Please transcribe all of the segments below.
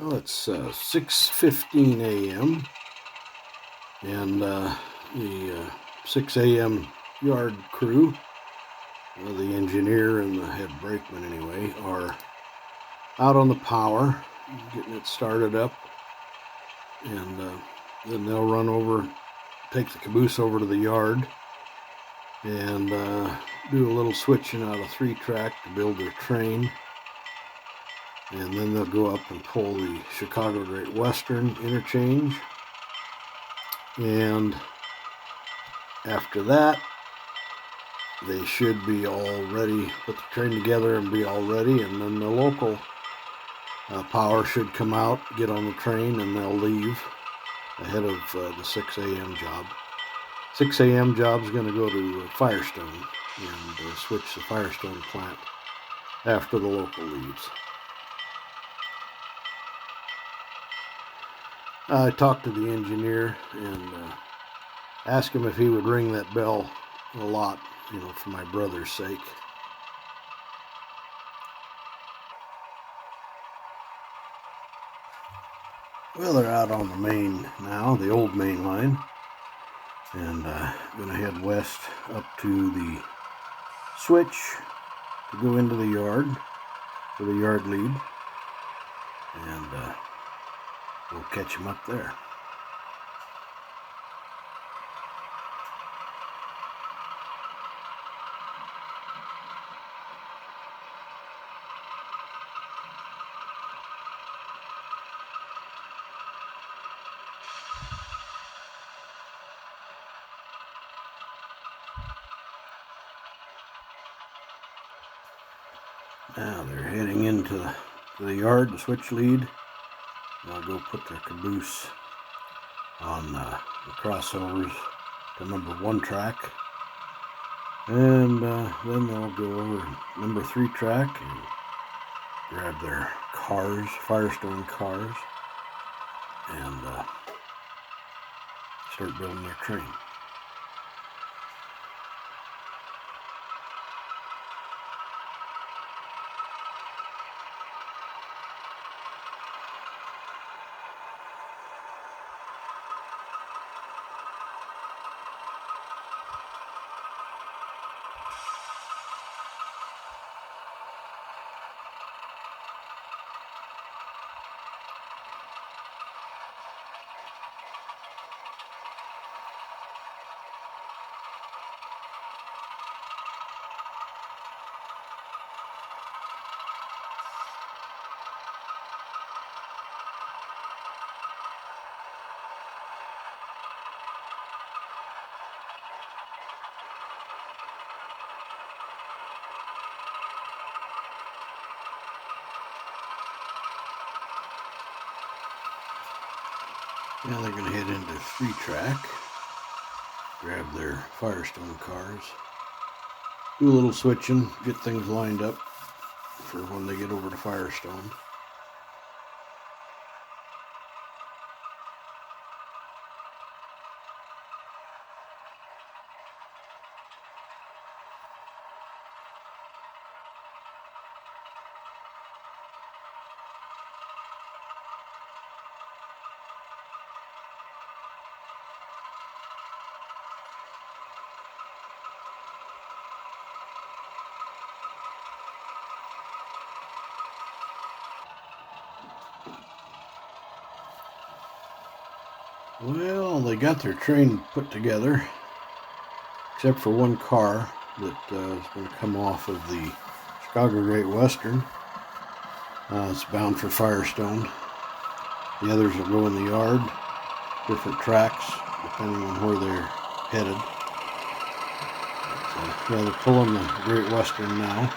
Well, it's 6:15 a.m. and the 6 a.m. yard crew, the engineer and the head brakeman anyway, are out on the power, getting it started up, and then they'll run over, take the caboose over to the yard, and do a little switching out of 3-track to build their train. And then they'll go up and pull the Chicago Great Western interchange. And after that, they should be all ready, put the train together and be all ready. And then the local power should come out, get on the train, and they'll leave ahead of the 6 a.m. job. 6 a.m. job is going to go to Firestone and switch the Firestone plant after the local leaves. I talked to the engineer and asked him if he would ring that bell a lot, for my brother's sake. Well, they're out on the main now, the old main line, and gonna head west up to the switch to go into the yard for the yard lead, and we'll catch him up there. Now they're heading into the yard, the switch lead. They'll go put their caboose on the crossovers to number 1 track, and then they'll go over number 3 track and grab their cars, Firestone cars, and start building their train. Now they're going to head into 3 track, grab their Firestone cars, do a little switching, get things lined up for when they get over to Firestone. Well, they got their train put together, except for one car that is going to come off of the Chicago Great Western. It's bound for Firestone. The others will go in the yard, different tracks, depending on where they're headed. But, yeah, they're pulling the Great Western now,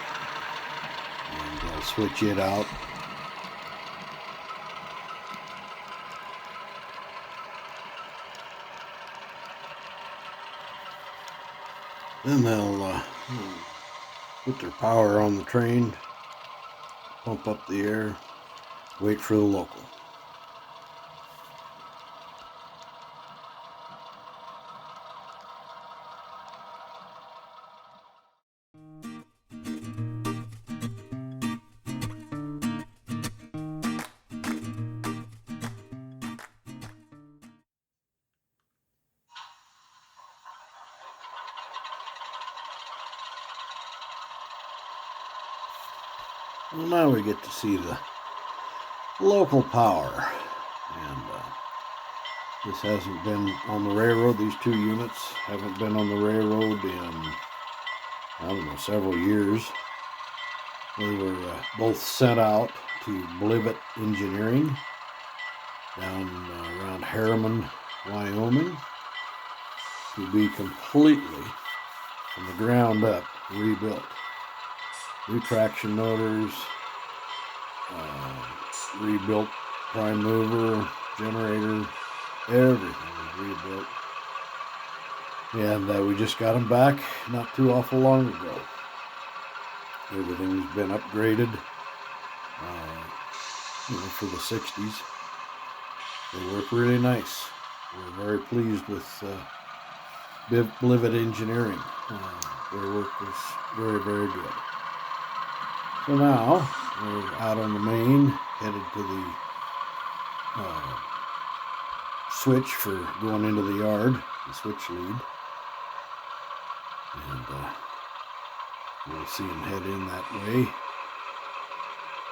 and they'll switch it out. Then they'll put their power on the train, pump up the air, wait for the local. Well, now we get to see the local power, and this hasn't been on the railroad. These two units haven't been on the railroad in, I don't know, several years. They were both sent out to Blivet Engineering down around Harriman, Wyoming, to be completely from the ground up rebuilt. New traction motors, rebuilt prime mover, generator, everything was rebuilt. And we just got them back not too awful long ago. Everything's been upgraded for the 60s. They work really nice. We're very pleased with Blivet Engineering. Their work was very, very good. So now we're out on the main, headed to the switch for going into the yard, the switch lead. And we'll see them head in that way.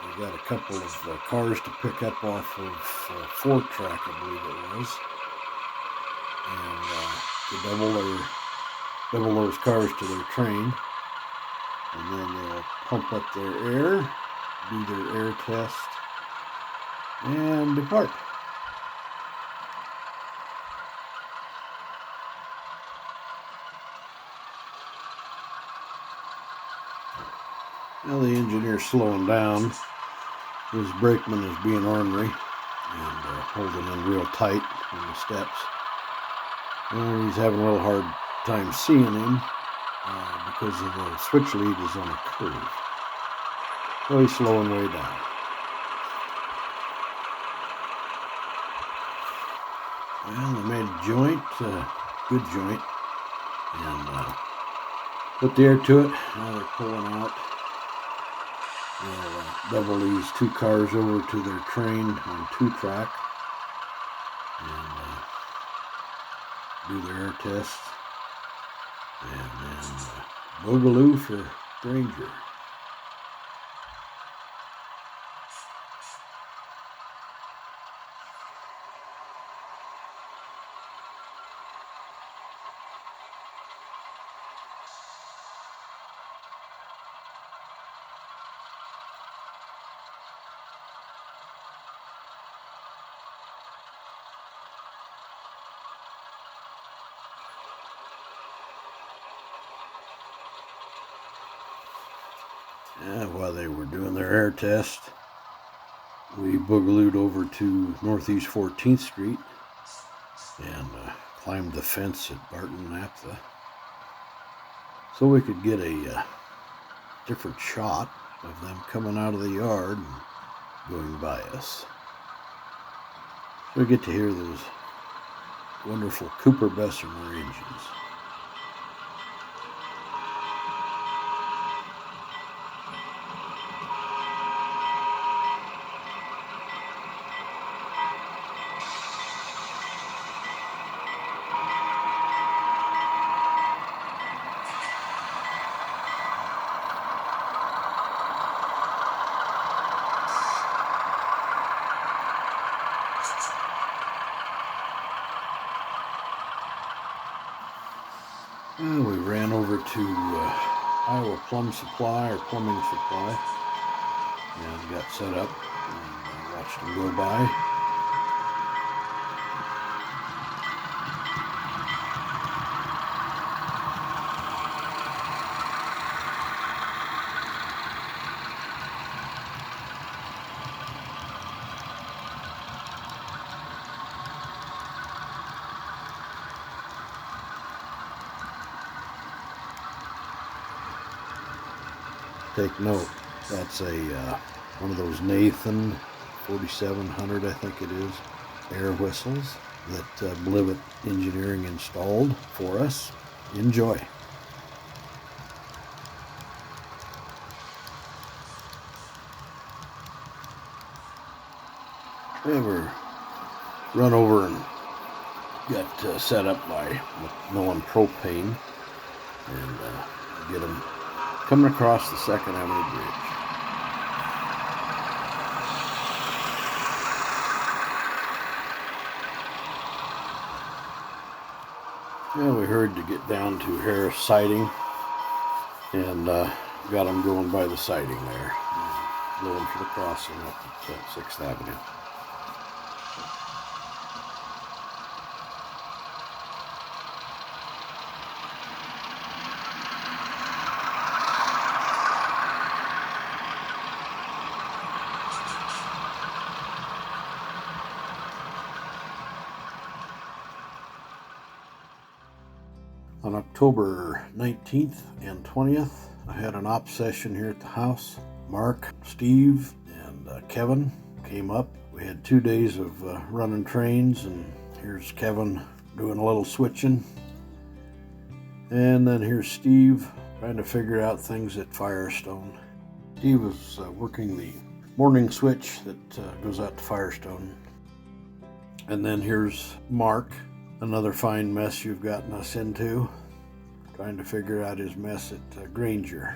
We got a couple of cars to pick up off of Fort Track, I believe it was. And to double those cars to their train. And then they'll pump up their air, do their air test, and depart. Now the engineer's slowing down. His brakeman is being ornery and holding in real tight on the steps. And he's having a little hard time seeing him because of the switch lead is on a curve. So he's slowing way down. Well, they made a joint, good joint, and put the air to it. Now they're pulling out. They'll double these two cars over to their train on 2-track and do their air test, and then boogaloo for Granger. While they were doing their air test, we boogalooed over to Northeast 14th Street and climbed the fence at Barton Naphtha so we could get a different shot of them coming out of the yard and going by us. So we get to hear those wonderful Cooper Bessemer engines. We ran over to Iowa Plumbing Supply and got set up and watched them go by. Take note, that's one of those Nathan 4700, I think it is, air whistles that Blivet Engineering installed for us. Enjoy. We ever run over and got set up by McMillan Propane and get them coming across the 2nd Avenue Bridge. Yeah, we heard to get down to Harris Siding, and got them going by the siding there, going for the crossing up at 6th Avenue. On October 19th and 20th, I had an op session here at the house. Mark, Steve, and Kevin came up. We had 2 days of running trains, and here's Kevin doing a little switching. And then here's Steve trying to figure out things at Firestone. Steve was working the morning switch that goes out to Firestone. And then here's Mark. Another fine mess you've gotten us into, trying to figure out his mess at Granger.